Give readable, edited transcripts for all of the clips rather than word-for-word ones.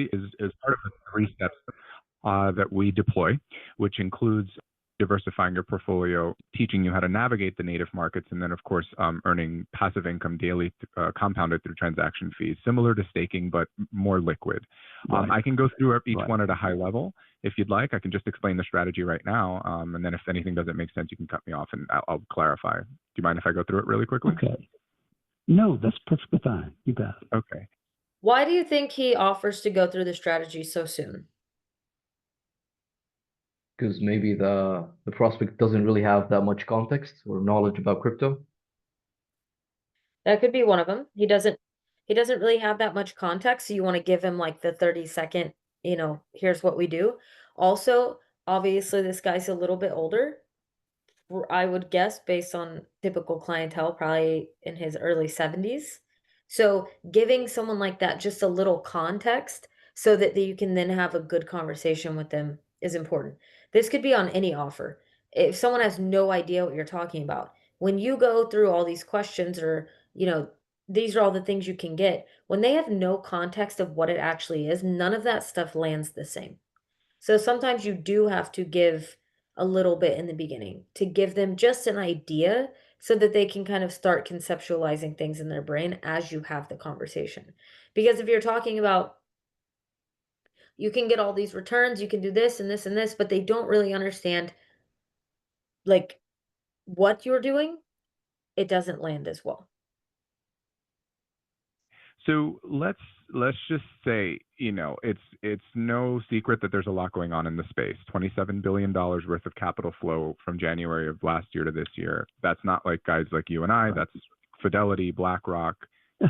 is part of the 3 steps that we deploy, which includes diversifying your portfolio, teaching you how to navigate the native markets, and then, of course, earning passive income daily, compounded through transaction fees, similar to staking, but more liquid. Right. I can go through each Right. one at a high level if you'd like. I can just explain the strategy right now, and then if anything doesn't make sense, you can cut me off and I'll clarify. Do you mind if I go through it really quickly? Okay. No, that's perfectly fine. You got it. Okay. Why do you think he offers to go through the strategy so soon? Because maybe the prospect doesn't really have that much context or knowledge about crypto. That could be one of them. He doesn't really have that much context, so you wanna give him, like, the 30-second, "Here's what we do." Also, obviously, this guy's a little bit older. I would guess based on typical clientele, probably in his early 70s. So, giving someone like that just a little context so that you can then have a good conversation with them is important. This could be on any offer. If someone has no idea what you're talking about, when you go through all these questions or, these are all the things you can get, when they have no context of what it actually is, none of that stuff lands the same. So sometimes you do have to give a little bit in the beginning to give them just an idea so that they can kind of start conceptualizing things in their brain as you have the conversation. Because if you're talking about you can get all these returns, you can do this and this and this, but they don't really understand like what you're doing, it doesn't land as well. So let's just say, it's no secret that there's a lot going on in the space. $27 billion worth of capital flow from January of last year to this year. That's not like guys like you and I. That's Fidelity, BlackRock,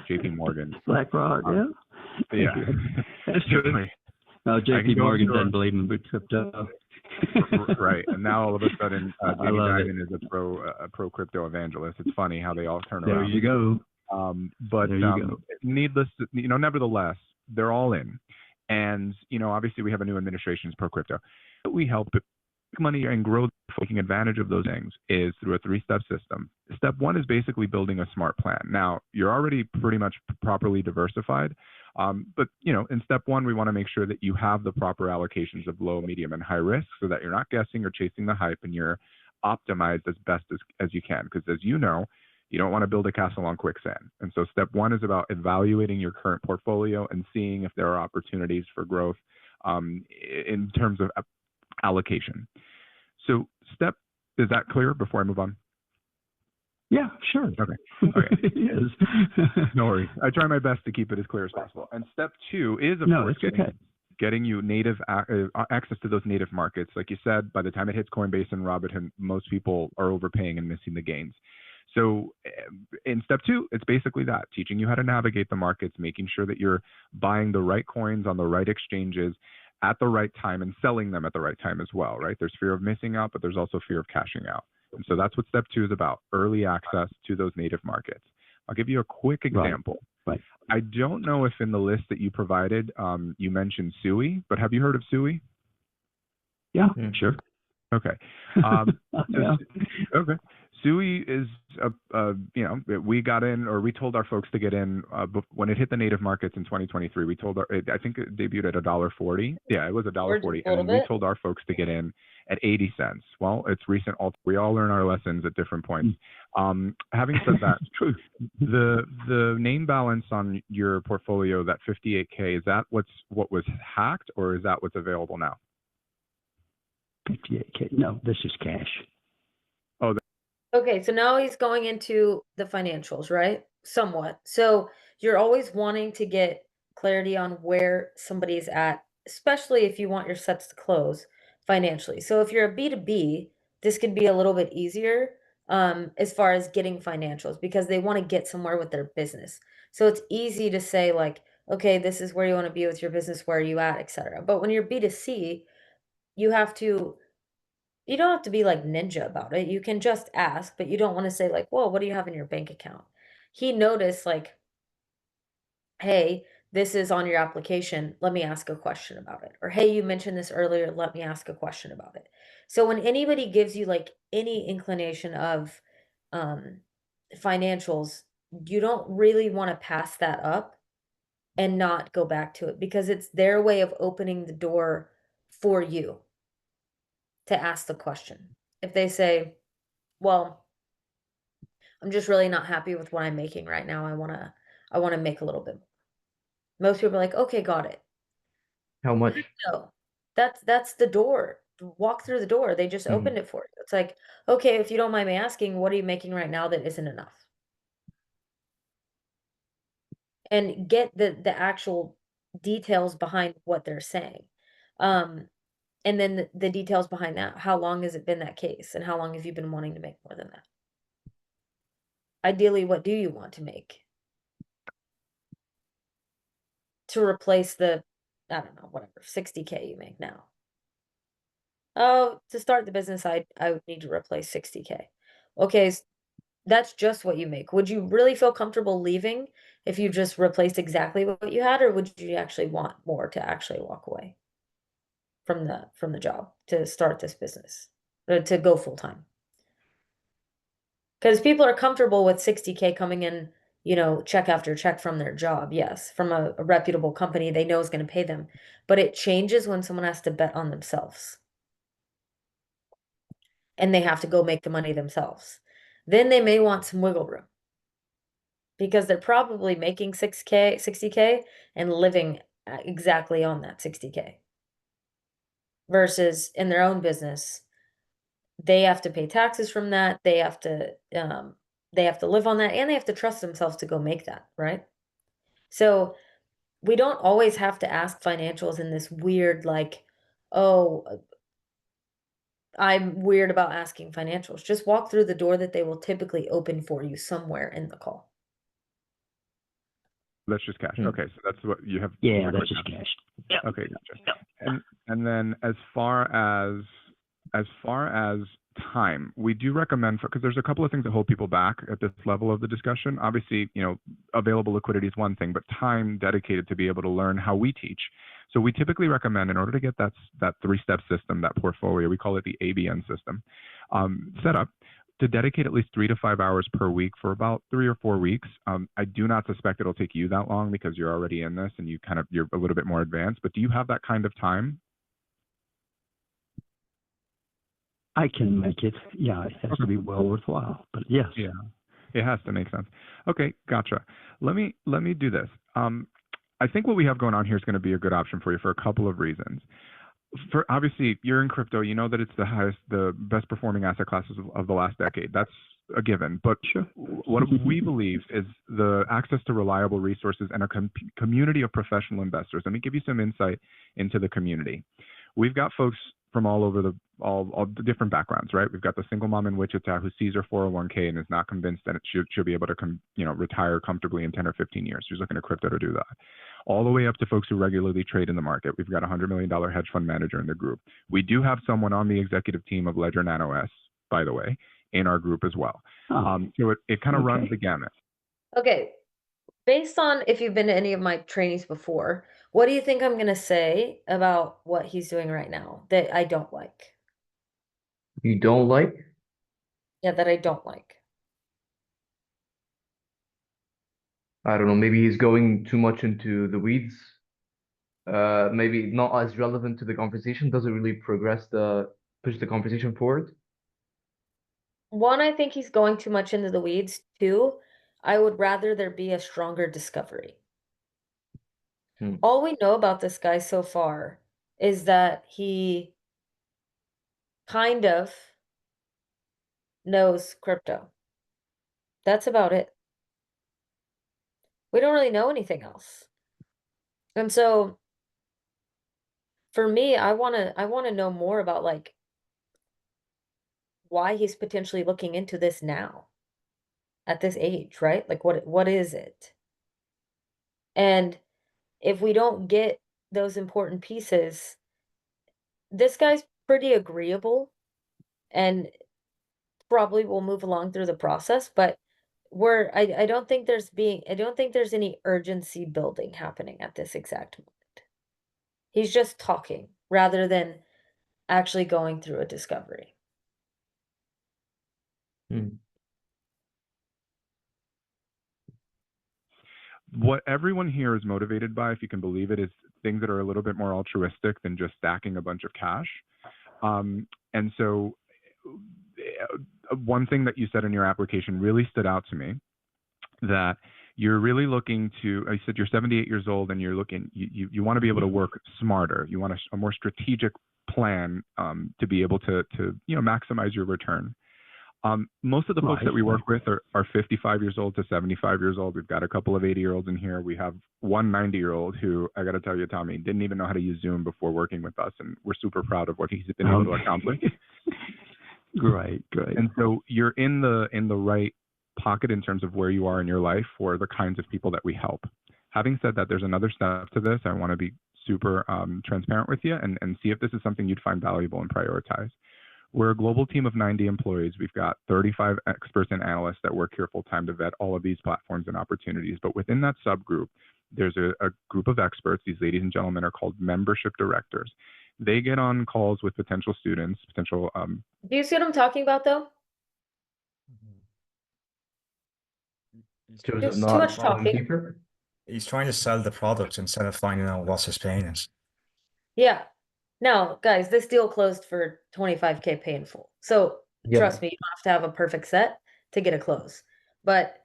JP Morgan. BlackRock, yeah. Yeah. That's true. No, JP Morgan doesn't believe in crypto. Right. And now all of a sudden, Jamie love it. Dimon is a pro crypto evangelist. It's funny how they all turn There around. you go. But There you go. needless, nevertheless, they're all in. And, obviously we have a new administration's pro crypto. We help make money and grow, taking advantage of those things is through a 3-step system. Step 1 is basically building a smart plan. Now, you're already pretty much properly diversified. But, in step 1, we want to make sure that you have the proper allocations of low, medium, and high risk so that you're not guessing or chasing the hype and you're optimized as best as you can. Because as you know, you don't want to build a castle on quicksand. And so step 1 is about evaluating your current portfolio and seeing if there are opportunities for growth in terms of allocation. So is that clear before I move on? Yeah, sure. Okay. Yes. No worries. I try my best to keep it as clear as possible. And step 2 is, of course, getting you native access to those native markets. Like you said, by the time it hits Coinbase and Robinhood, most people are overpaying and missing the gains. So in step 2, it's basically that, teaching you how to navigate the markets, making sure that you're buying the right coins on the right exchanges at the right time and selling them at the right time as well, right? There's fear of missing out, but there's also fear of cashing out. And so that's what step 2 is about, early access to those native markets. I'll give you a quick example. Right. I don't know if in the list that you provided, you mentioned Sui, but have you heard of Sui? Yeah, sure. Okay. Yeah. Okay. Sui is, we got in, or we told our folks to get in when it hit the native markets in 2023. We told I think it debuted at $1.40. Yeah, it was $1.40, and we told our folks to get in at 80 cents. Well, it's recent. We all learn our lessons at different points. Having said that, the name balance on your portfolio, that 58K, is that what was hacked, or is that what's available now? 58K. No, this is cash. Okay, so now he's going into the financials, right? Somewhat. So you're always wanting to get clarity on where somebody's at, especially if you want your sets to close financially. So if you're a B2B, this could be a little bit easier as far as getting financials because they want to get somewhere with their business. So it's easy to say like, okay, this is where you want to be with your business, where are you at, etc. But when you're B2C, you have to you don't have to be like ninja about it. You can just ask, but you don't want to say like, "Well, what do you have in your bank account?" He noticed like, "Hey, this is on your application. Let me ask a question about it." Or, "Hey, you mentioned this earlier. Let me ask a question about it." So when anybody gives you like any inclination of um financials, you don't really want to pass that up and not go back to it, because it's their way of opening the door for you to ask the question. If they say, well, I'm just really not happy with what I'm making right now. I want to make a little bit. Most people are like, okay, got it. How much? No, that's the door. Walk through the door. They just opened it for you. It's like, okay, if you don't mind me asking, what are you making right now that isn't enough? And get the actual details behind what they're saying. And then the details behind that. How long has it been that case? And how long have you been wanting to make more than that? Ideally, what do you want to make? To replace the, I don't know, whatever, 60K you make now. Oh, to start the business, I would need to replace 60K. Okay, that's just what you make. Would you really feel comfortable leaving if you just replaced exactly what you had, or would you actually want more to actually walk away from the job to start this business, or to go full time? Because people are comfortable with 60K coming in, check after check from their job. Yes, from a reputable company they know is going to pay them. But it changes when someone has to bet on themselves. And they have to go make the money themselves. Then they may want some wiggle room. Because they're probably making 60K and living exactly on that 60K. Versus in their own business, they have to pay taxes from that. They have to live on that, and they have to trust themselves to go make that, right? So we don't always have to ask financials in this weird, like, oh, I'm weird about asking financials. Just walk through the door that they will typically open for you somewhere in the call. That's just cash. Okay, so that's what you have. Yeah, that's just cash. Yep. Okay, gotcha. Yep. And then as far as time, we do recommend, because there's a couple of things that hold people back at this level of the discussion. Obviously, available liquidity is one thing, but time dedicated to be able to learn how we teach. So we typically recommend, in order to get that three-step system, that portfolio, we call it the ABN system, set up, to dedicate at least 3 to 5 hours per week for about 3 or 4 weeks. I do not suspect it'll take you that long, because you're already in this and you're a little bit more advanced. But do you have that kind of time? I can make it. Yeah, it has to be well worthwhile. But yes. Yeah, it has to make sense. Okay, gotcha. Let me do this. I think what we have going on here is going to be a good option for you for a couple of reasons. For obviously, you're in crypto. You know that it's the best performing asset classes of the last decade. That's a given. But sure, what we believe is the access to reliable resources and a community of professional investors. Let me give you some insight into the community. We've got folks from all over all the different backgrounds, right? We've got the single mom in Wichita who sees her 401k and is not convinced that she'll be able to retire comfortably in 10 or 15 years. She's looking at crypto to do that. All the way up to folks who regularly trade in the market. We've got a $100 million hedge fund manager in the group. We do have someone on the executive team of Ledger Nano S, by the way, in our group as well. So it kind of runs the gamut. Okay. Based on if you've been to any of my trainings before, what do you think I'm going to say about what he's doing right now that I don't like? You don't like? Yeah, that I don't like. I don't know, maybe he's going too much into the weeds. Maybe not as relevant to the conversation, doesn't really push the conversation forward. One, I think he's going too much into the weeds. Two, I would rather there be a stronger discovery. All we know about this guy so far is that he kind of knows crypto. That's about it. We don't really know anything else. And so for me, I want to know more about, like, why he's potentially looking into this now at this age, right? Like, what is it? And if we don't get those important pieces, this guy's pretty agreeable and probably will move along through the process, but I don't think there's any urgency building happening at this exact moment. He's just talking rather than actually going through a discovery. what everyone here is motivated by, if you can believe it, is things that are a little bit more altruistic than just stacking a bunch of cash. And so one thing that you said in your application really stood out to me, that you're really looking to, I said you're 78 years old and you're looking, you want to be able to work smarter. You want a more strategic plan to be able to maximize your return. Most of the folks that we work with are 55 years old to 75 years old. We've got a couple of 80-year-olds in here. We have one 90-year-old who, I got to tell you, Tommy, didn't even know how to use Zoom before working with us, and we're super proud of what he's been able to accomplish. Great. And so you're in the right pocket in terms of where you are in your life for the kinds of people that we help. Having said that, there's another step to this. I want to be super transparent with you and see if this is something you'd find valuable and prioritize. We're a global team of 90 employees. We've got 35 experts and analysts that work here full time to vet all of these platforms and opportunities. But within that subgroup, there's a group of experts. These ladies and gentlemen are called membership directors. They get on calls with potential students, Do you see what I'm talking about, though? There's too much talking. He's trying to sell the product instead of finding out what his pain is. Yeah. Now, guys, this deal closed for $25K pay in full. So trust me, you don't have to have a perfect set to get a close. But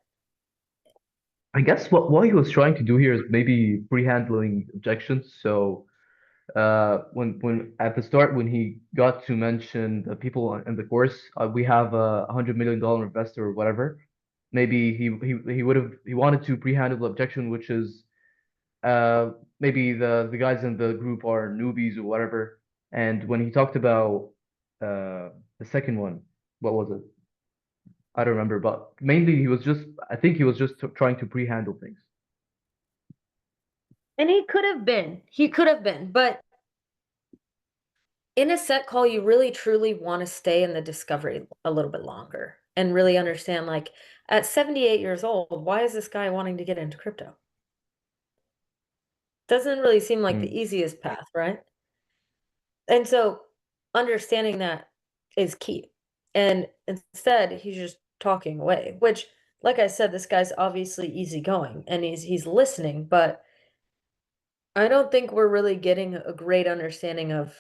I guess what he was trying to do here is maybe pre-handling objections. So when at the start, when he got to mention the people in the course, we have a $100 million investor or whatever. Maybe he wanted to pre-handle the objection, which is maybe the guys in the group are newbies or whatever. And when he talked about the second one, what was it? I don't remember, but mainly I think he was just trying to pre-handle things. And he could have been, but in a set call, you really truly want to stay in the discovery a little bit longer and really understand, like, at 78 years old, why is this guy wanting to get into crypto? Doesn't really seem like the easiest path, right? And so understanding that is key. And instead, he's just talking away, which, like I said, this guy's obviously easygoing and he's listening, but I don't think we're really getting a great understanding of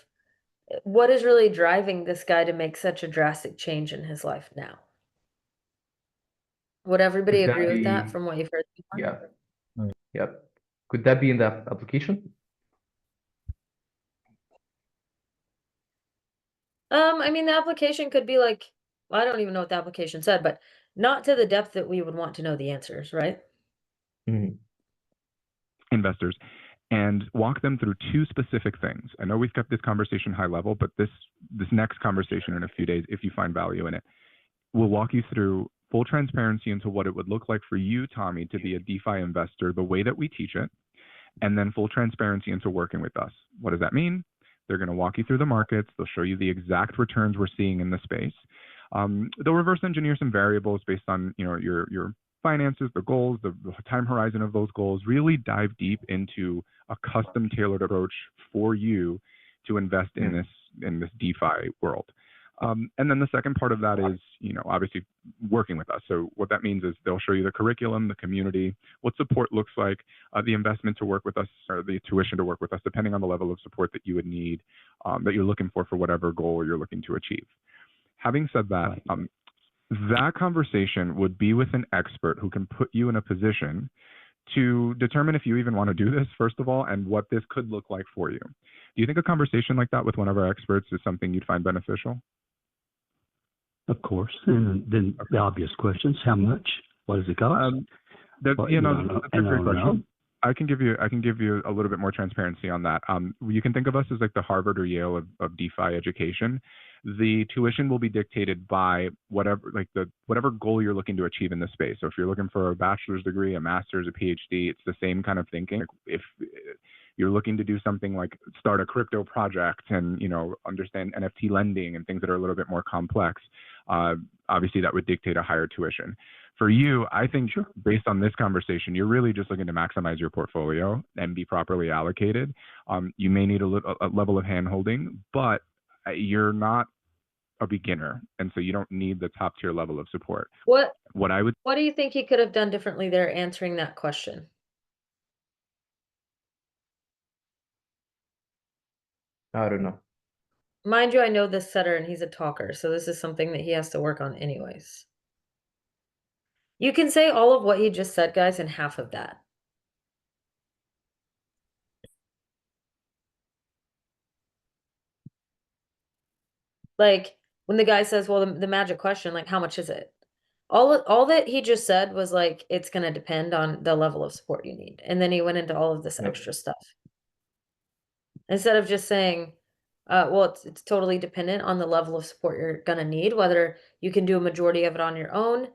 what is really driving this guy to make such a drastic change in his life now. Would everybody agree with that from what you've heard before? Yeah. Yep. Could that be in the application? I mean, the application could be like, I don't even know what the application said, but not to the depth that we would want to know the answers, right? Investors, and walk them through two specific things. I know we've kept this conversation high level, but this next conversation in a few days, if you find value in it, will walk you through full transparency into what it would look like for you, Tommy, to be a DeFi investor the way that we teach it, and then full transparency into working with us. What does that mean? They're going to walk you through the markets. They'll show you the exact returns we're seeing in the space. They'll reverse engineer some variables based on your finances, the goals, the time horizon of those goals. Really dive deep into a custom tailored approach for you to invest in this DeFi world. And then the second part of that is, obviously working with us. So what that means is they'll show you the curriculum, the community, what support looks like, the investment to work with us, or the tuition to work with us, depending on the level of support that you would need, that you're looking for whatever goal you're looking to achieve. Having said that, that conversation would be with an expert who can put you in a position to determine if you even want to do this, first of all, and what this could look like for you. Do you think a conversation like that with one of our experts is something you'd find beneficial? Of course. And then the obvious questions: how much? What does it cost? That's a great question. I can give you a little bit more transparency on that. You can think of us as like the Harvard or Yale of DeFi education. The tuition will be dictated by whatever goal you're looking to achieve in the space. So if you're looking for a bachelor's degree, a master's, a PhD, it's the same kind of thinking. If you're looking to do something like start a crypto project and understand NFT lending and things that are a little bit more complex, obviously that would dictate a higher tuition. For you, I think based on this conversation, you're really just looking to maximize your portfolio and be properly allocated. You may need a level of handholding, but you're not a beginner, and so you don't need the top tier level of support. What do you think he could have done differently there answering that question? I don't know. Mind you, I know this setter and he's a talker, so this is something that he has to work on anyways. You can say all of what he just said, guys, and half of that. Like when the guy says, well, the magic question, like, how much is it? All that he just said was like, it's going to depend on the level of support you need. And then he went into all of this Yep. extra stuff. Instead of just saying, well, it's totally dependent on the level of support you're going to need, whether you can do a majority of it on your own,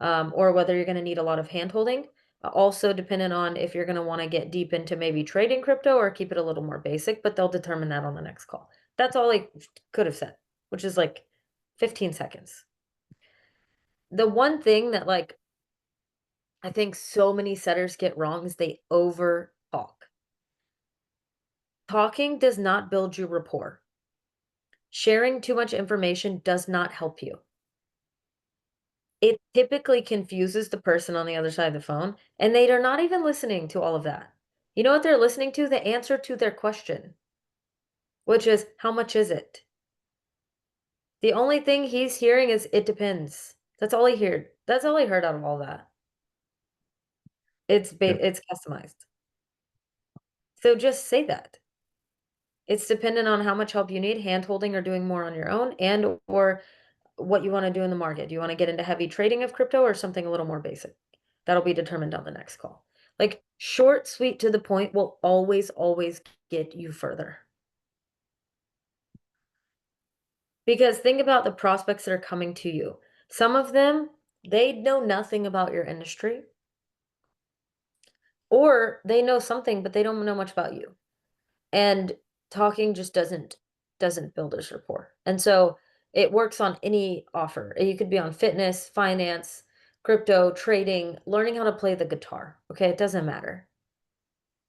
or whether you're going to need a lot of handholding. Also dependent on if you're going to want to get deep into maybe trading crypto or keep it a little more basic, but they'll determine that on the next call. That's all he could have said, which is like 15 seconds. The one thing that like I think so many setters get wrong is they over talk. Talking does not build you rapport. Sharing too much information does not help you. It typically confuses the person on the other side of the phone, and they are not even listening to all of that. You know what they're listening to? The answer to their question, which is, how much is it? The only thing he's hearing is, it depends. That's all he heard. That's all he heard out of all that. It's customized. So just say that. It's dependent on how much help you need, hand-holding or doing more on your own, and or what you want to do in the market. Do you want to get into heavy trading of crypto or something a little more basic? That'll be determined on the next call. Like short, sweet, to the point will always, always get you further. Because think about the prospects that are coming to you. Some of them, they know nothing about your industry. Or they know something, but they don't know much about you. And talking just doesn't build this rapport. And so it works on any offer. You could be on fitness, finance, crypto, trading, learning how to play the guitar. Okay, it doesn't matter.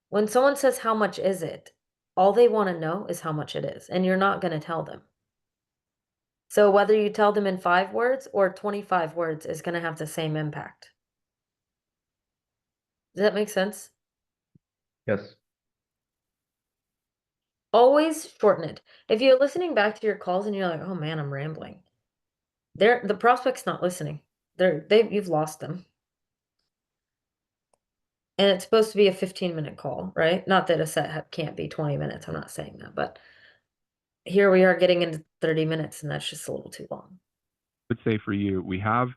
When someone says, how much is it? All they want to know is how much it is, and you're not going to tell them. So whether you tell them in 5 words or 25 words is going to have the same impact. Does that make sense? Yes. Always shorten it. If you're listening back to your calls and you're like, oh man, I'm rambling. The prospect's not listening. You've lost them. And it's supposed to be a 15-minute call, right? Not that a set can't be 20 minutes. I'm not saying that, but here we are getting into 30 minutes and that's just a little too long. I would say for you, we have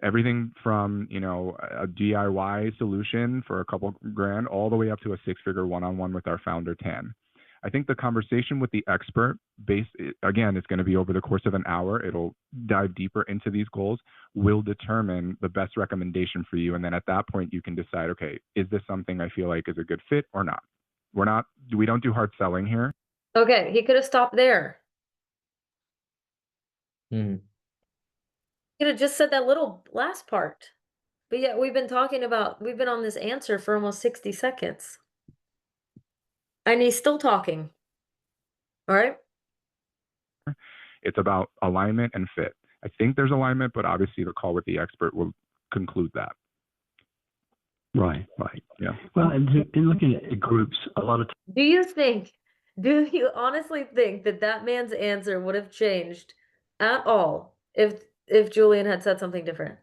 everything from, a DIY solution for a couple grand all the way up to a 6-figure one-on-one with our founder, Tan. I think the conversation with the expert again, it's going to be over the course of an hour. It'll dive deeper into these goals, will determine the best recommendation for you. And then at that point, you can decide, okay, is this something I feel like is a good fit or not? We don't do hard selling here. Okay, he could have stopped there. Hmm. Could have just said that little last part. But yet we've been on this answer for almost 60 seconds. And he's still talking. All right? It's about alignment and fit. I think there's alignment, but obviously the call with the expert will conclude that. Right. Yeah. Well, and in looking at groups, a lot of Do you honestly think that man's answer would have changed at all if Julian had said something different?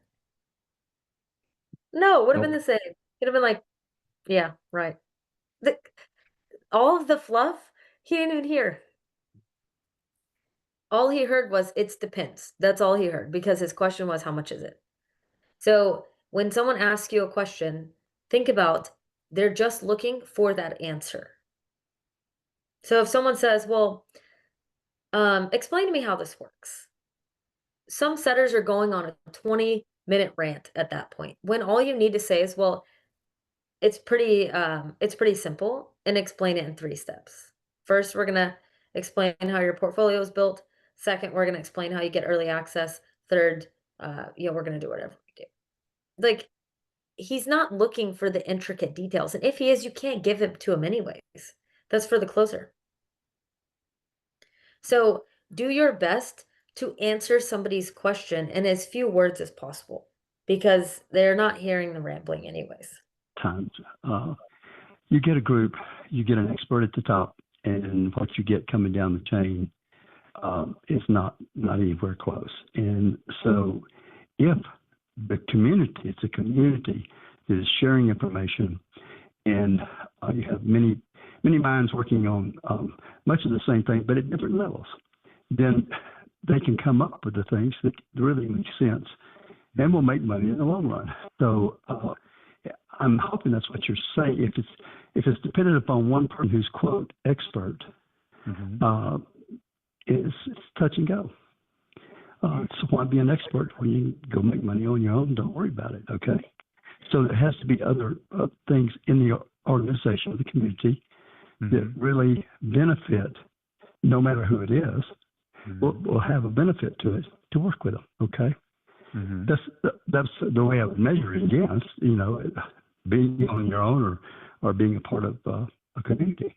No, it would have been Nope. the same. Could have been like, yeah, right. All of the fluff, he didn't even hear. All he heard was, it depends. That's all he heard because his question was, how much is it? So when someone asks you a question, think about, they're just looking for that answer. So if someone says, well, explain to me how this works. Some setters are going on a 20-minute rant at that point, when all you need to say is, well, it's pretty simple, and explain it in 3 steps. First, we're gonna explain how your portfolio is built. Second, we're gonna explain how you get early access. Third, we're gonna do whatever we do. Like, he's not looking for the intricate details, and if he is, you can't give it to him anyways. That's for the closer. So do your best to answer somebody's question in as few words as possible, because they're not hearing the rambling anyways. times, you get a group, you get an expert at the top, and what you get coming down the chain is not anywhere close. And so if the community, it's a community that is sharing information, and you have many minds working on much of the same thing, but at different levels, then they can come up with the things that really make sense and will make money in the long run. So I'm hoping that's what you're saying. If it's dependent upon one person who's, quote, expert, it's touch and go. So why be an expert when you can go make money on your own? Don't worry about it, okay? So there has to be other things in the organization, the community, that really benefit, no matter who it is, will have a benefit to it to work with them, okay? That's the way I would measure it against, being on your own or being a part of a community.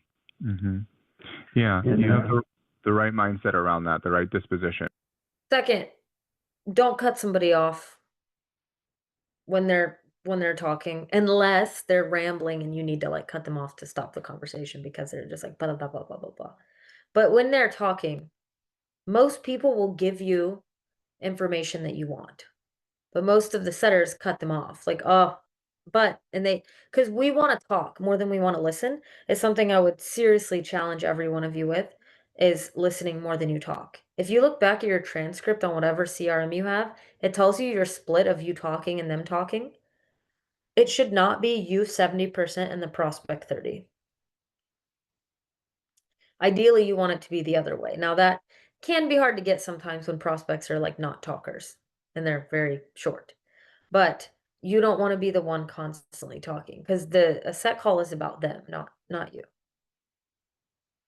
Yeah, And, you have the right mindset around that, the right disposition. Second, don't cut somebody off when they're talking, unless they're rambling and you need to like cut them off to stop the conversation because they're just like blah blah blah blah blah blah. But when they're talking, most people will give you information that you want. But most of the setters cut them off. Like, oh, because we want to talk more than we want to listen. Is something I would seriously challenge every one of you with, is listening more than you talk. If you look back at your transcript on whatever CRM you have, it tells you your split of you talking and them talking. It should not be you 70% and the prospect 30. Ideally, you want it to be the other way. Now that can be hard to get sometimes when prospects are like not talkers and they're very short. But you don't want to be the one constantly talking, because a set call is about them, not you.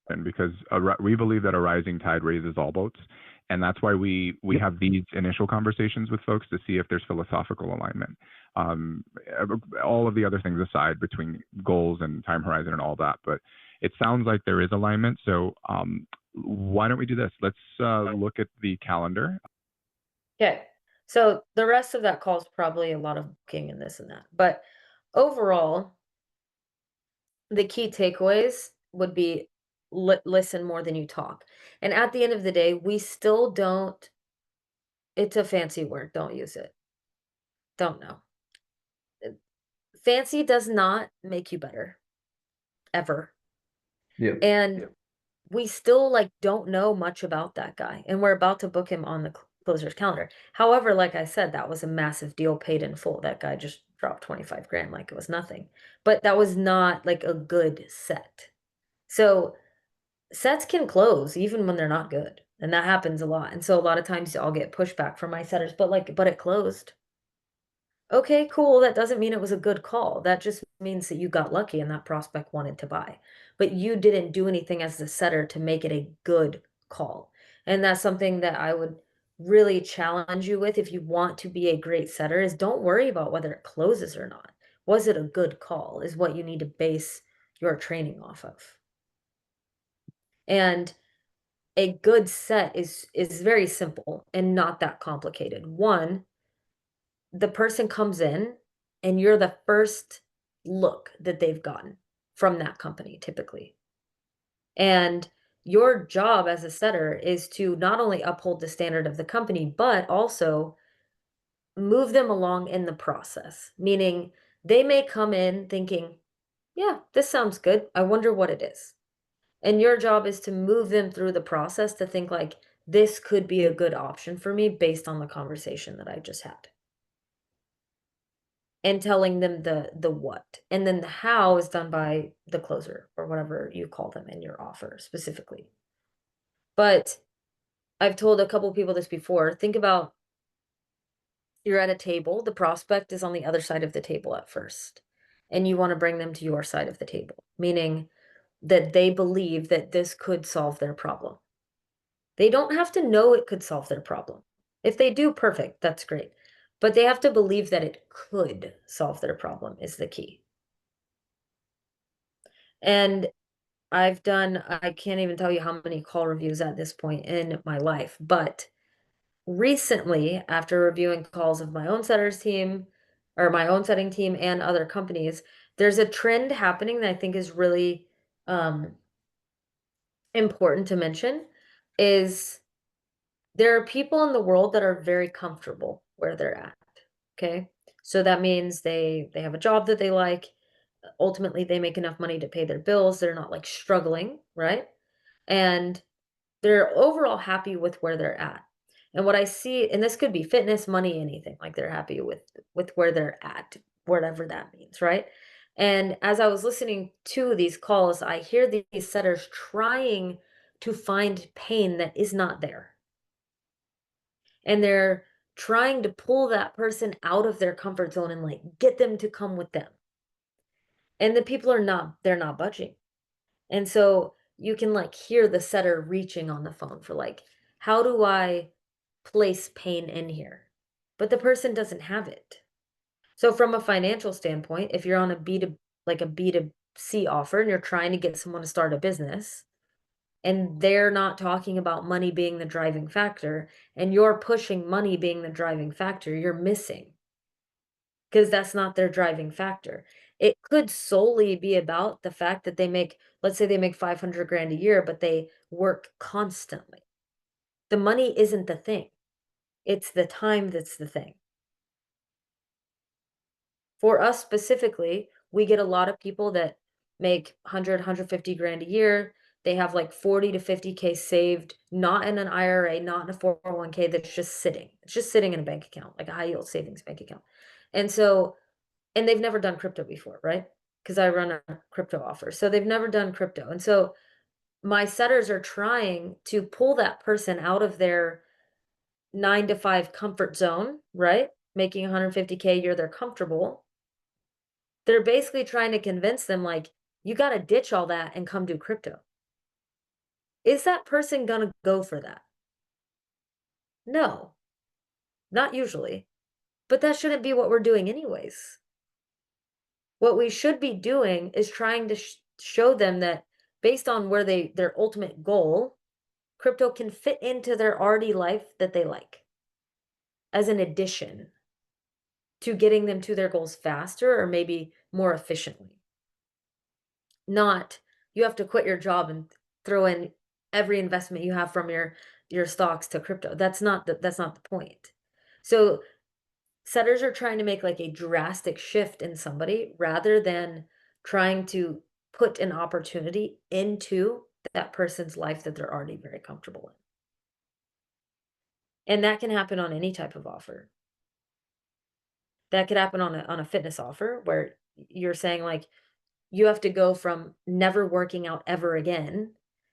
And because we believe that a rising tide raises all boats, and that's why we have these initial conversations with folks to see if there's philosophical alignment. All of the other things aside, between goals and time horizon and all that, but it sounds like there is alignment. So why don't we do this? Let's look at the calendar. Okay. So the rest of that call is probably a lot of booking and this and that. But overall, the key takeaways would be listen more than you talk. And at the end of the day, we still don't, it's a fancy word, don't use it. Don't know. Fancy does not make you better, ever. Yeah. And we still like don't know much about that guy, and we're about to book him on the closer's calendar. However, like I said, that was a massive deal, paid in full. That guy just dropped 25 grand like it was nothing. But that was not like a good set. So sets can close even when they're not good. And that happens a lot. And so a lot of times I'll get pushback from my setters, but it closed. Okay, cool. That doesn't mean it was a good call. That just means that you got lucky and that prospect wanted to buy. But you didn't do anything as the setter to make it a good call. And that's something that I would really challenge you with if you want to be a great setter, is don't worry about whether it closes or not. Was it a good call is what you need to base your training off of. And a good set is very simple and not that complicated. One, the person comes in and you're the first look that they've gotten from that company typically. And your job as a setter is to not only uphold the standard of the company, but also move them along in the process. Meaning they may come in thinking, yeah, this sounds good. I wonder what it is. And your job is to move them through the process to think like, this could be a good option for me based on the conversation that I just had. And telling them the what. And then the how is done by the closer or whatever you call them in your offer specifically. But I've told a couple people this before. Think about, you're at a table, the prospect is on the other side of the table at first, and you want to bring them to your side of the table, meaning that they believe that this could solve their problem. They don't have to know it could solve their problem. If they do, perfect, that's great. But they have to believe that it could solve their problem is the key. And I can't even tell you how many call reviews at this point in my life, but recently, after reviewing calls of my own setters team or my own setting team and other companies, there's a trend happening that I think is really important to mention is there are people in the world that are very comfortable where they're at. Okay. So that means they have a job that they like. Ultimately, they make enough money to pay their bills. They're not like struggling, right? And they're overall happy with where they're at. And what I see, and this could be fitness, money, anything, like they're happy with where they're at, whatever that means, right? And as I was listening to these calls, I hear these setters trying to find pain that is not there. And they're trying to pull that person out of their comfort zone and like get them to come with them. And the people they're not budging. And so you can like hear the setter reaching on the phone for like, how do I place pain in here? But the person doesn't have it. So from a financial standpoint, if you're on a B2C offer and you're trying to get someone to start a business and they're not talking about money being the driving factor and you're pushing money being the driving factor, you're missing. Because that's not their driving factor. It could solely be about the fact that let's say they make 500 grand a year, but they work constantly. The money isn't the thing. It's the time that's the thing. For us specifically, we get a lot of people that make 100, 150 grand a year. They have like 40 to 50K saved, not in an IRA, not in a 401k that's just sitting. It's just sitting in a bank account, like a high yield savings bank account. And they've never done crypto before, right? Because I run a crypto offer. So they've never done crypto. And so my setters are trying to pull that person out of their 9 to 5 comfort zone, right? Making 150K a year, they're comfortable. They're basically trying to convince them, like, you got to ditch all that and come do crypto. Is that person going to go for that? No, not usually. But that shouldn't be what we're doing anyways. What we should be doing is trying to show them that based on where their ultimate goal, crypto can fit into their already life that they like as an addition to getting them to their goals faster or maybe more efficiently. Not you have to quit your job and throw in every investment you have from your stocks to crypto. That's not the point. So setters are trying to make like a drastic shift in somebody rather than trying to put an opportunity into that person's life that they're already very comfortable in. And that can happen on any type of offer. That could happen on a fitness offer where you're saying like you have to go from never working out ever again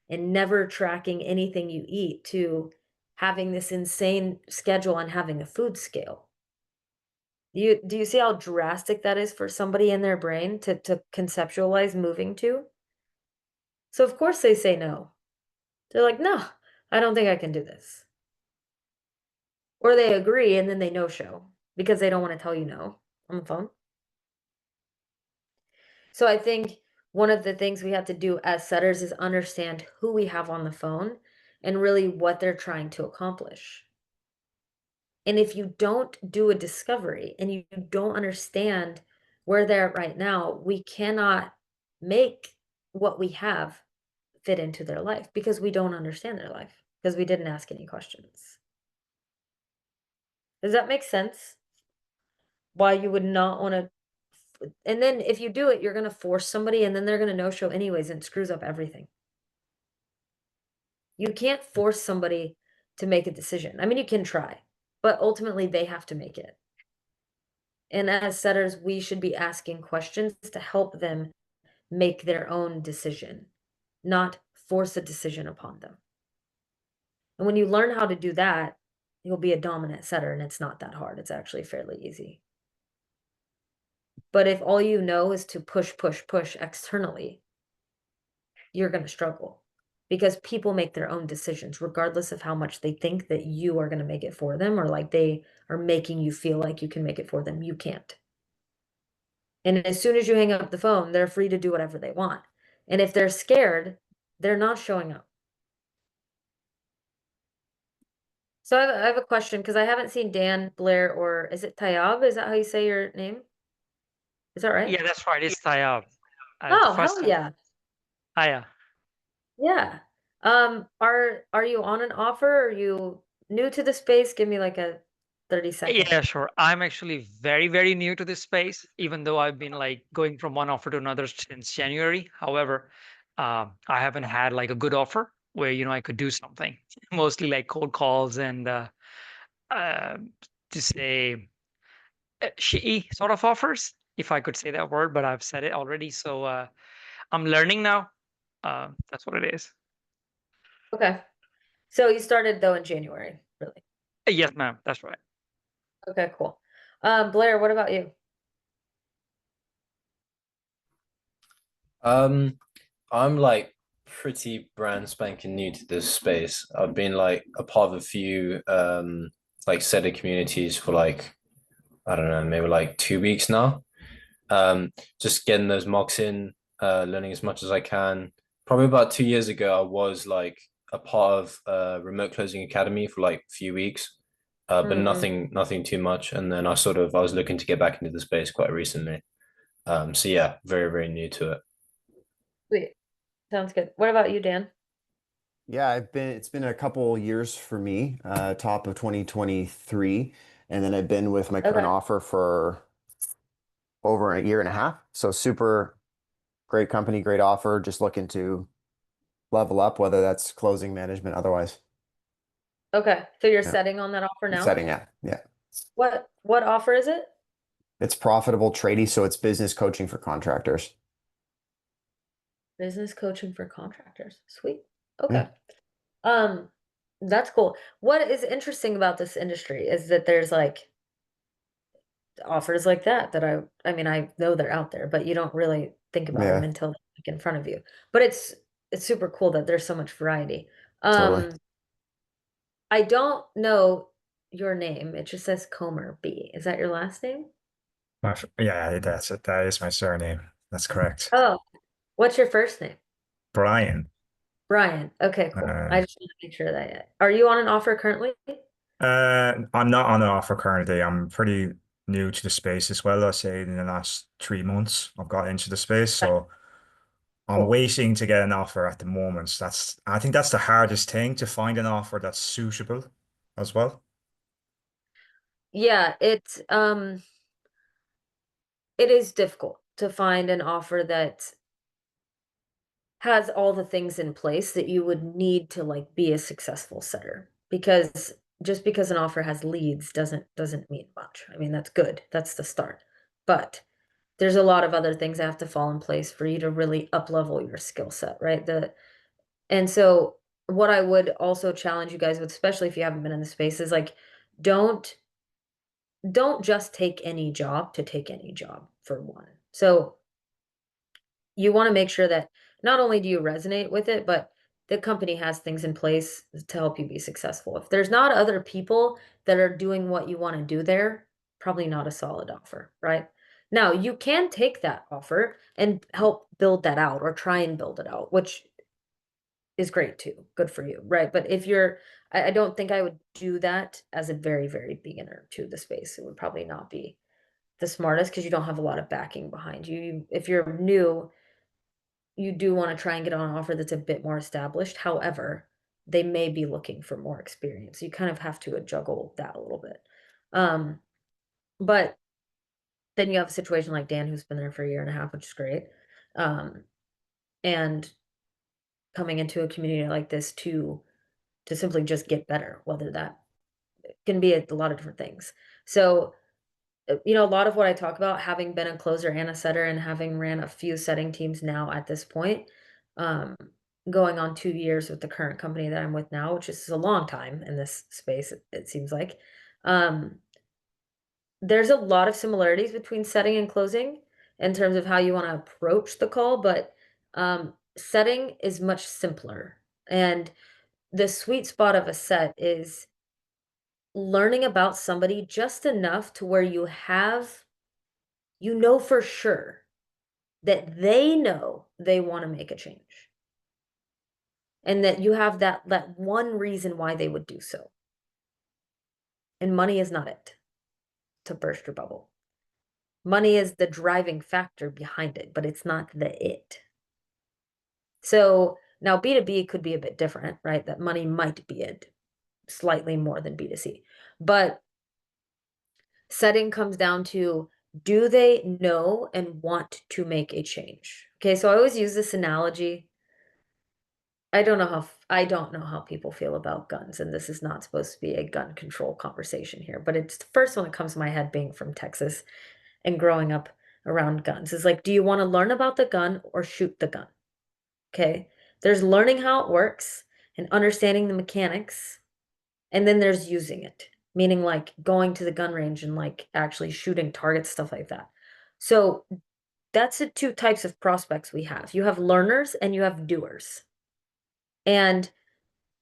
and never tracking anything you eat to having this insane schedule and having a food scale. Do you see how drastic that is for somebody in their brain to conceptualize moving to? So of course they say no. They're like, no, I don't think I can do this. Or they agree and then they no-show because they don't want to tell you no on the phone. So I think one of the things we have to do as setters is understand who we have on the phone and really what they're trying to accomplish. And if you don't do a discovery and you don't understand where they're at right now, we cannot make what we have fit into their life because we don't understand their life because we didn't ask any questions. Does that make sense? Why you would not want to, and then if you do it, you're going to force somebody and then they're going to no-show anyways and it screws up everything. You can't force somebody to make a decision. I mean, you can try, but ultimately they have to make it. And as setters, we should be asking questions to help them make their own decision, not force a decision upon them. And when you learn how to do that, you'll be a dominant setter, and it's not that hard. It's actually fairly easy. But if all you know is to push, push, push externally, you're going to struggle because people make their own decisions, regardless of how much they think that you are going to make it for them or like they are making you feel like you can make it for them. You can't. And as soon as you hang up the phone, they're free to do whatever they want. And if they're scared, they're not showing up. So I have a question because I haven't seen Dan, Blair, or is it Tayab? Is that how you say your name? Is that right? Yeah, that's right. It's Tayab. Oh, First hell time. yeah. Ah, yeah. Yeah. Are you on an offer? Are you new to the space? Give me like a 30-second. Yeah, sure. I'm actually very, very new to this space, even though I've been like going from one offer to another since January. However, I haven't had like a good offer where, I could do something. Mostly like cold calls and uh, to say shitty sort of offers, if I could say that word, but I've said it already. So I'm learning now. That's what it is. Okay. So you started though in January, really? Yes, ma'am. That's right. Okay, cool. Blair, what about you? I'm like pretty brand spanking new to this space. I've been like a part of a few like setter communities for like I don't know, maybe like 2 weeks now. Just getting those mocks in, learning as much as I can. Probably about 2 years ago, I was like a part of remote closing academy for like a few weeks, but Mm, nothing too much. And then I was looking to get back into the space quite recently. So yeah, very, very new to it. sweet. Sounds good. What about you, Dan? Yeah, it's been a couple years for me, top of 2023. And then I've been with my current Okay. offer for over a year and a half. So super great company, great offer, just looking to level up, whether that's closing management, otherwise. Okay. So you're Yeah. setting on that offer now? Setting, yeah. Yeah. What offer is it? It's profitable tradie, so it's business coaching for contractors. Business coaching for contractors. Sweet. Okay. Um, that's cool. What is interesting about this industry is that there's like offers like that I mean, I know they're out there, but you don't really think about them Yeah, until they're like in front of you. But it's super cool that there's so much variety. totally. I don't know your name. It just says Comer B. Is that your last name? Yeah, that's it. That is my surname. That's correct. Oh, what's your first name? Brian. Brian. Okay, cool. I Uh, just want to make sure that. Are you on an offer currently? I'm not on an offer currently. I'm pretty new to the space as well. I say in the last 3 months I've got into the space, so I'm Cool. waiting to get an offer at the moment. I think that's the hardest thing, to find an offer that's suitable as well. Yeah, it is difficult to find an offer that has all the things in place that you would need to like be a successful setter, because just because an offer has leads doesn't mean much. I mean, that's good. That's the start. But there's a lot of other things that have to fall in place for you to really up level your skill set, right? And so what I would also challenge you guys with, especially if you haven't been in the space, is like don't don't just take any job to take any job, for one. So you want to make sure that not only do you resonate with it, but the company has things in place to help you be successful. If there's not other people that are doing what you want to do there, probably not a solid offer, right? Now, you can take that offer and help build that out or try and build it out, which is great too. Good for you, right? But if you're, I don't think I would do that as a very, very beginner to the space. It would probably not be the smartest because you don't have a lot of backing behind you. If you're new, you do want to try and get on an offer that's a bit more established. However, they may be looking for more experience. You kind of have to juggle that a little bit. But then you have a situation like Dan, who's been there for a year and a half, which is great. And coming into a community like this to simply just get better, whether that can be a lot of different things. So, a lot of what I talk about, having been a closer and a setter and having ran a few setting teams now at this point, um, going on 2 years with the current company that I'm with now, which is a long time in this space, it seems like. Um, there's a lot of similarities between setting and closing in terms of how you want to approach the call, but setting is much simpler. And the sweet spot of a set is learning about somebody just enough to where you know for sure that they know they want to make a change and that you have that one reason why they would do so. And money is not it, to burst your bubble. Money is the driving factor behind it, but it's not the it. So Now, B2B could be a bit different, right? That money might be it slightly more than B2C. But setting comes down to, do they know and want to make a change? Okay, so I always use this analogy. I don't know how people feel about guns, and this is not supposed to be a gun control conversation here, but it's the first one that comes to my head being from Texas and growing up around guns. Is like, do you want to learn about the gun or shoot the gun? Okay, there's learning how it works and understanding the mechanics, and then there's using it, meaning like going to the gun range and like actually shooting targets, stuff like that. So that's the two types of prospects we have. You have learners and you have doers. And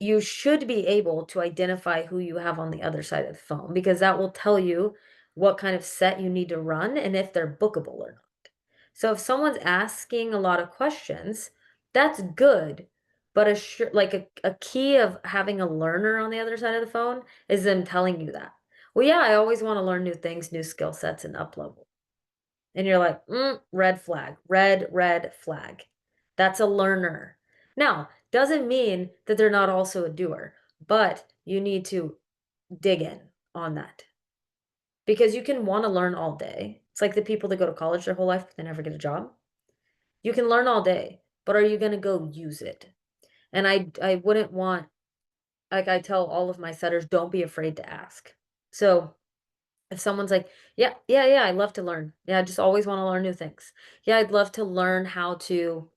you should be able to identify who you have on the other side of the phone, because that will tell you what kind of set you need to run and if they're bookable or not. So if someone's asking a lot of questions, that's good. But a key of having a learner on the other side of the phone is them telling you that. Well, yeah, I always want to learn new things, new skill sets, and up level. And you're like, red flag, red flag. That's a learner. Now, doesn't mean that they're not also a doer, but you need to dig in on that. Because you can want to learn all day. It's like the people that go to college their whole life, but they never get a job. You can learn all day, but are you going to go use it? And I wouldn't want, like I tell all of my setters, don't be afraid to ask. So if someone's like, yeah, I love to learn. Yeah, I just always want to learn new things. Yeah, I'd love to learn how to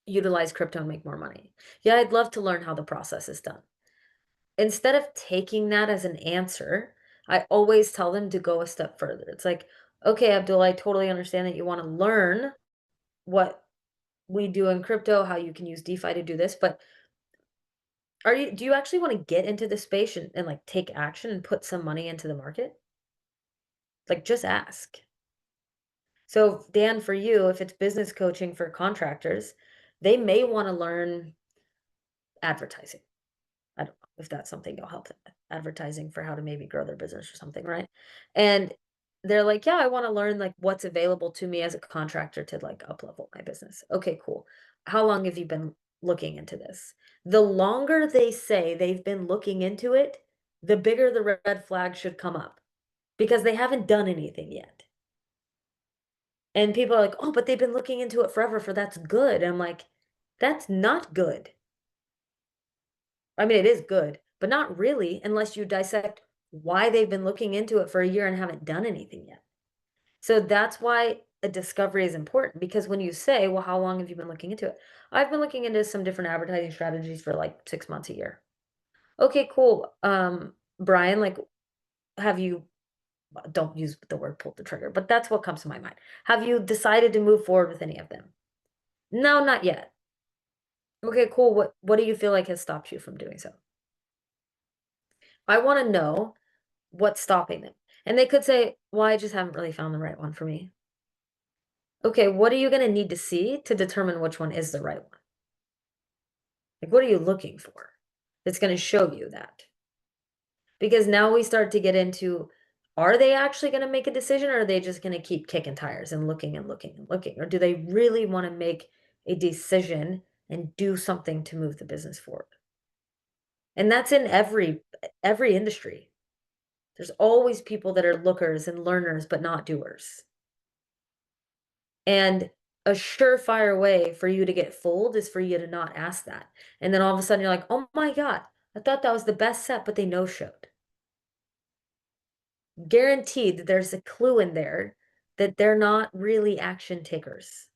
utilize crypto and make more money. Yeah, I'd love to learn how the process is done. Instead of taking that as an answer, I always tell them to go a step further. It's like, okay, Abdul, I totally understand that you want to learn what we do in crypto, how you can use DeFi to do this, but do you actually want to get into the space and like take action and put some money into the market? Like, just ask. So Dan, for you, if it's business coaching for contractors, they may want to learn advertising. I don't know if that's something you'll help them with. Advertising for how to maybe grow their business or something, right? And they're like, yeah, I want to learn like what's available to me as a contractor to like up level my business. Okay, cool. How long have you been looking into this? The longer they say they've been looking into it, the bigger the red flag should come up, because they haven't done anything yet. And people are like, oh, but they've been looking into it forever, that's good. And I'm like, that's not good. I mean, it is good, but not really, unless you dissect why they've been looking into it for a year and haven't done anything yet. So that's why a discovery is important, because when you say, well, how long have you been looking into it? I've been looking into some different advertising strategies for like 6 months, a year. Okay, cool. Brian, like, don't use the word pulled the trigger, but that's what comes to my mind. Have you decided to move forward with any of them? No, not yet. Okay, cool. What do you feel like has stopped you from doing so? I want to know what's stopping them. And they could say, well, I just haven't really found the right one for me. Okay, what are you going to need to see to determine which one is the right one? Like, what are you looking for that's going to show you that? Because now we start to get into, are they actually going to make a decision, or are they just going to keep kicking tires and looking and looking and looking? Or do they really want to make a decision and do something to move the business forward? And that's in every industry. There's always people that are lookers and learners, but not doers. And a surefire way for you to get fooled is for you to not ask that. And then all of a sudden you're like, oh my God, I thought that was the best set, but they no-showed. Guaranteed that there's a clue in there that they're not really action takers.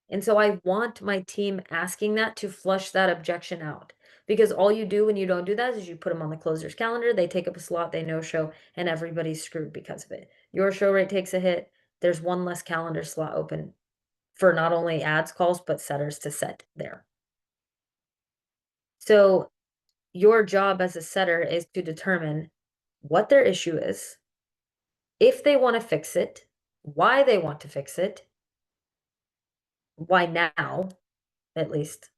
And so I want my team asking that to flush that objection out. Because all you do when you don't do that is you put them on the closer's calendar, they take up a slot, they no-show, and everybody's screwed because of it. Your show rate takes a hit. There's one less calendar slot open for not only ads calls, but setters to set there. So your job as a setter is to determine what their issue is, if they want to fix it, why they want to fix it, why now, at least,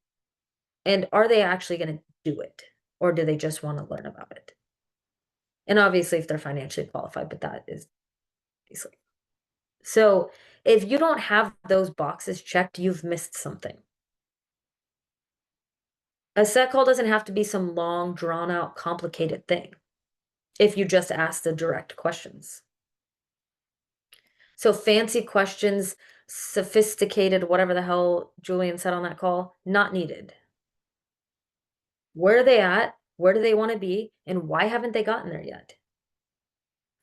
and are they actually going to do it, or do they just want to learn about it? And obviously if they're financially qualified, but that is easily. So if you don't have those boxes checked, you've missed something. A set call doesn't have to be some long, drawn out, complicated thing if you just ask the direct questions. So fancy questions, sophisticated, whatever the hell Julian said on that call, not needed. Where are they at? Where do they want to be? And why haven't they gotten there yet?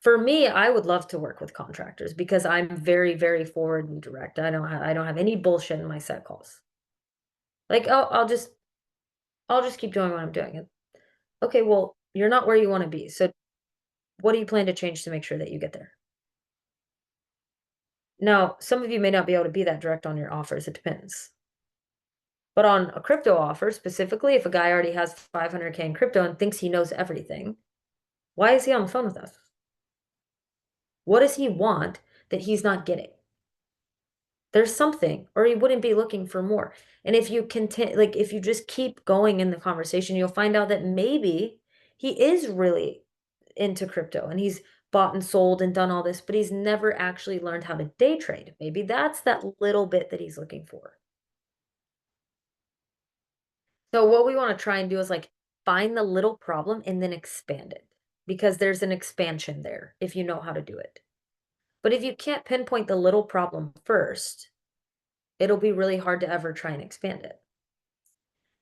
For me, I would love to work with contractors because I'm very, very forward and direct. I don't have any bullshit in my set calls. Like, oh, I'll just keep doing what I'm doing. Okay, well, you're not where you want to be. So what do you plan to change to make sure that you get there? Now, some of you may not be able to be that direct on your offers. It depends. But on a crypto offer, specifically, if a guy already has 500K in crypto and thinks he knows everything, why is he on the phone with us? What does he want that he's not getting? There's something, or he wouldn't be looking for more. And if you continue, like if you just keep going in the conversation, you'll find out that maybe he is really into crypto and he's bought and sold and done all this, but he's never actually learned how to day trade. Maybe that's that little bit that he's looking for. So what we want to try and do is like find the little problem and then expand it, because there's an expansion there if you know how to do it. But if you can't pinpoint the little problem first, it'll be really hard to ever try and expand it.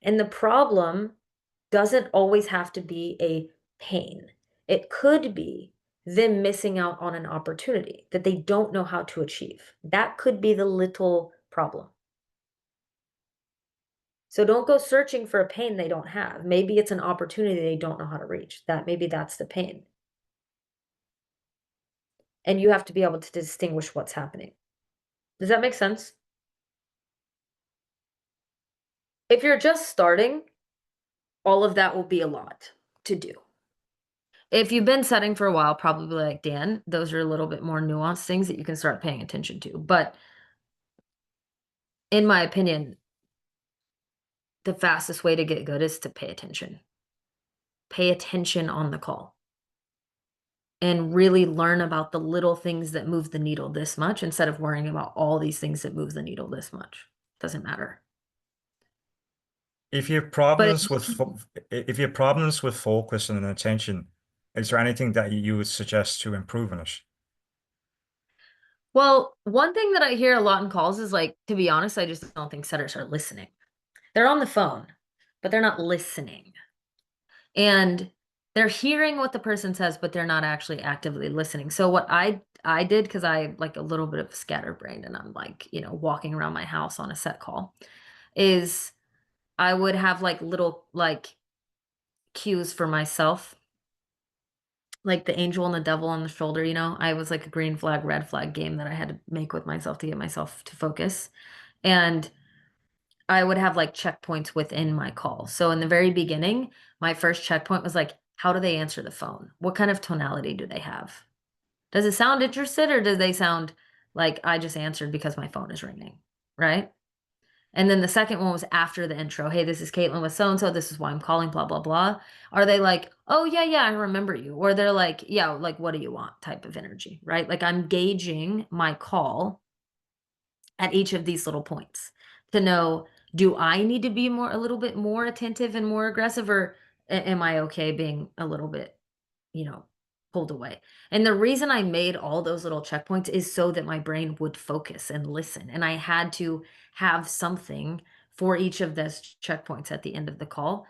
And the problem doesn't always have to be a pain. It could be them missing out on an opportunity that they don't know how to achieve. That could be the little problem. So don't go searching for a pain they don't have. Maybe it's an opportunity they don't know how to reach. Maybe that's the pain. And you have to be able to distinguish what's happening. Does that make sense? If you're just starting, all of that will be a lot to do. If you've been setting for a while, probably like Dan, those are a little bit more nuanced things that you can start paying attention to. But in my opinion, the fastest way to get good is to pay attention. Pay attention on the call. And really learn about the little things that move the needle this much instead of worrying about all these things that move the needle this much. Doesn't matter. If you have problems with focus and attention, is there anything that you would suggest to improve on it? Well, one thing that I hear a lot in calls is like, to be honest, I just don't think setters are listening. They're on the phone, but they're not listening. And they're hearing what the person says, but they're not actually actively listening. So what I did, because I like a little bit of scatterbrained and I'm like, walking around my house on a set call, is I would have like little like cues for myself, like the angel and the devil on the shoulder. I was like a green flag, red flag game that I had to make with myself to get myself to focus. And I would have like checkpoints within my call. So in the very beginning, my first checkpoint was like, how do they answer the phone? What kind of tonality do they have? Does it sound interested, or do they sound like I just answered because my phone is ringing, right? And then the second one was after the intro. Hey, this is Caitlin with so-and-so. This is why I'm calling, blah, blah, blah. Are they like, oh, yeah, I remember you? Or they're like, yeah, like, what do you want type of energy, right? Like I'm gauging my call at each of these little points to know, do I need to be a little bit more attentive and more aggressive, or am I okay being a little bit, pulled away? And the reason I made all those little checkpoints is so that my brain would focus and listen. And I had to have something for each of those checkpoints at the end of the call.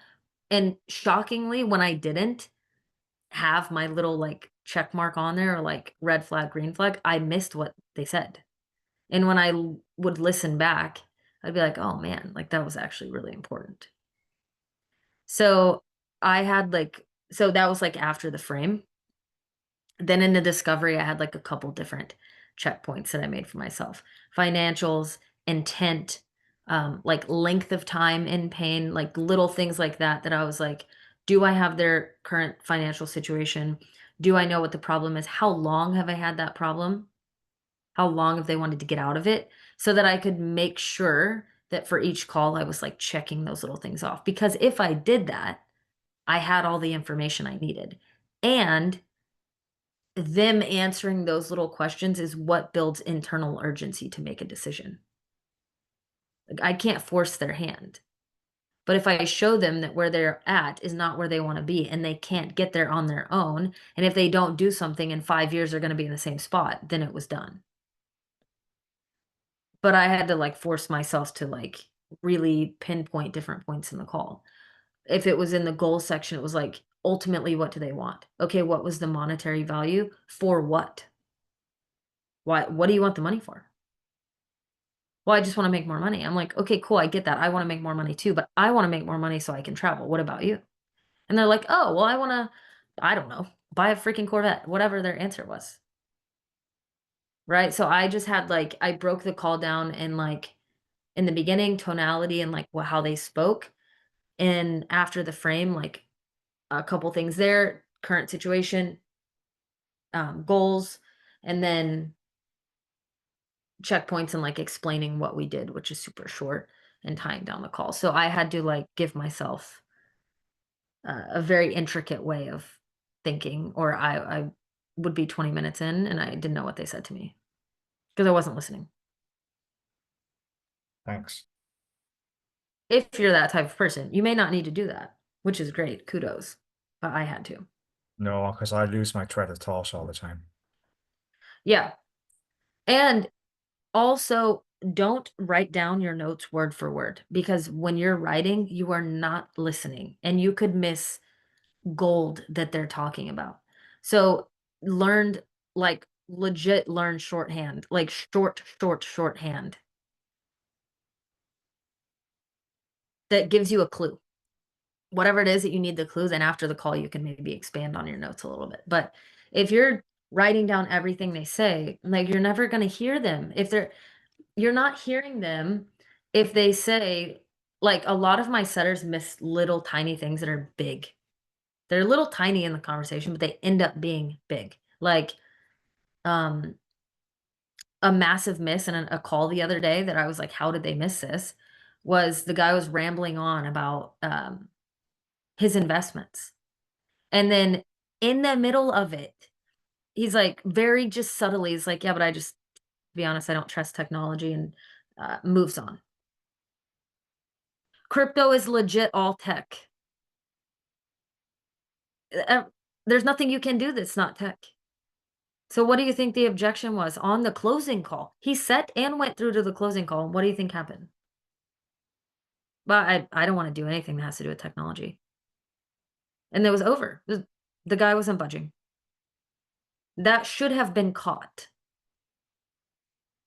And shockingly, when I didn't have my little like check mark on there, or like red flag, green flag, I missed what they said. And when I would listen back, I'd be like, oh man, like that was actually really important. So I had so that was like after the frame. Then in the discovery, I had like a couple different checkpoints that I made for myself. Financials, intent, like length of time in pain, like little things like that I was like, do I have their current financial situation? Do I know what the problem is? How long have I had that problem? How long have they wanted to get out of it? So that I could make sure that for each call, I was like checking those little things off. Because if I did that, I had all the information I needed. And them answering those little questions is what builds internal urgency to make a decision. Like I can't force their hand. But if I show them that where they're at is not where they want to be and they can't get there on their own, and if they don't do something in 5 years, they're going to be in the same spot, then it was done. But I had to like force myself to like really pinpoint different points in the call. If it was in the goal section, it was like, ultimately, what do they want? Okay, what was the monetary value? For what? Why, what do you want the money for? Well, I just want to make more money. I'm like, okay, cool, I get that. I want to make more money too, but I want to make more money so I can travel. What about you? And they're like, oh, well, I want to, I don't know, buy a freaking Corvette, whatever their answer was. Right? So I just had like, I broke the call down in like, in the beginning, tonality and like how they spoke. And after the frame, like a couple things there, current situation, goals, and then checkpoints and like explaining what we did, which is super short, and tying down the call. So I had to like give myself a very intricate way of thinking, or I would be 20 minutes in and I didn't know what they said to me because I wasn't listening. Thanks. If you're that type of person, you may not need to do that, which is great. Kudos. But I had to. No, because I lose my thread of thought all the time. Yeah. And also, don't write down your notes word for word, because when you're writing, you are not listening and you could miss gold that they're talking about. So learned, like legit learn shorthand, like shorthand that gives you a clue. Whatever it is that you need the clues, and after the call, you can maybe expand on your notes a little bit. But if you're writing down everything they say, like you're never going to hear them. You're not hearing them if they say, like a lot of my setters miss little tiny things that are big. They're little tiny in the conversation, but they end up being big. Like a massive miss in a call the other day that I was like, how did they miss this? Was the guy was rambling on about his investments. And then in the middle of it, he's like very just subtly, he's like, yeah, but to be honest, I don't trust technology, and moves on. Crypto is legit all tech. There's nothing you can do that's not tech. So what do you think the objection was on the closing call? He sat and went through to the closing call. What do you think happened? But I don't want to do anything that has to do with technology. And it was over. The guy wasn't budging. That should have been caught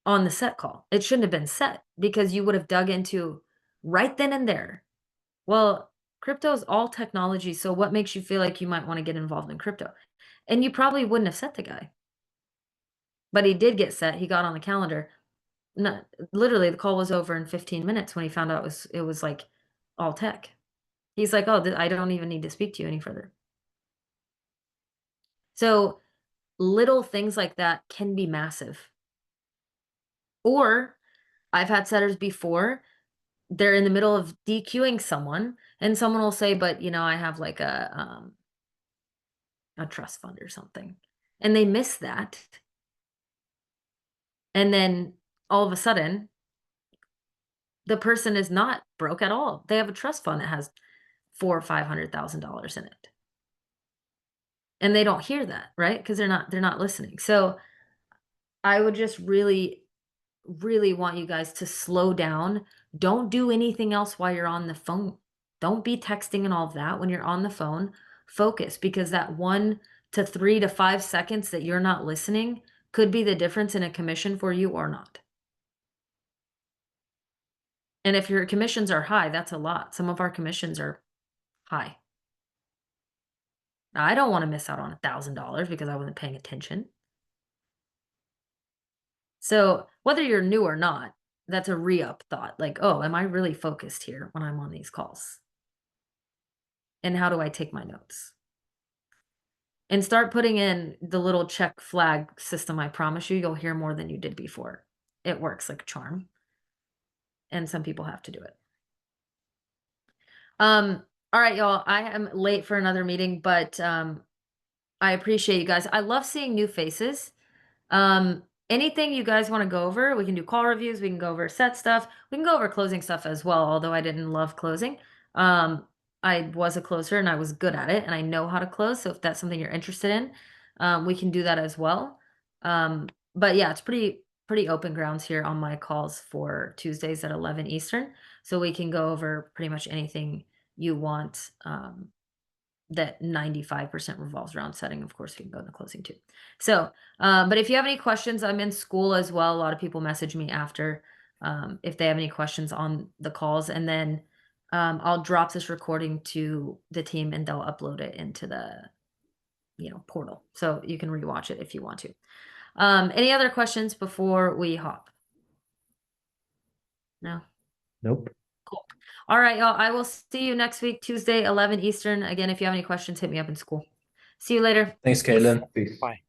on the set call. It shouldn't have been set, because you would have dug into right then and there. Well, crypto is all technology, so what makes you feel like you might want to get involved in crypto? And you probably wouldn't have set the guy. But he did get set. He got on the calendar. No, literally the call was over in 15 minutes when he found out it was like all tech. He's like, "Oh, I don't even need to speak to you any further." So little things like that can be massive. Or I've had setters before, they're in the middle of DQing someone and someone will say, but I have like a trust fund or something. And they miss that. And then all of a sudden, the person is not broke at all. They have a trust fund that has $400,000 or $500,000 in it. And they don't hear that, right? Because they're not listening. So I would just really, really want you guys to slow down. Don't do anything else while you're on the phone. Don't be texting and all of that when you're on the phone. Focus, because that 1 to 3 to 5 seconds that you're not listening could be the difference in a commission for you or not. And if your commissions are high, that's a lot. Some of our commissions are high. Now, I don't want to miss out on $1,000 because I wasn't paying attention. So whether you're new or not, that's a re-up thought. Like, oh, am I really focused here when I'm on these calls? And how do I take my notes? And start putting in the little check flag system. I promise you'll hear more than you did before. It works like a charm. And some people have to do it. All right, y'all. I am late for another meeting, but I appreciate you guys. I love seeing new faces. Anything you guys want to go over, we can do call reviews, we can go over set stuff, we can go over closing stuff as well, although I didn't love closing. I was a closer and I was good at it and I know how to close. So if that's something you're interested in, we can do that as well. But yeah, it's pretty open grounds here on my calls for Tuesdays at 11 Eastern. So we can go over pretty much anything you want. That 95% revolves around setting. Of course, we can go in the closing too. So, but if you have any questions, I'm in school as well. A lot of people message me after if they have any questions on the calls, and then I'll drop this recording to the team and they'll upload it into the portal, so you can rewatch it if you want to. Any other questions before we hop? No. Nope. Cool. All right, y'all. I will see you next week, Tuesday, 11 Eastern. Again, if you have any questions, hit me up in school. See you later. Thanks, Caitlin. Peace. Bye.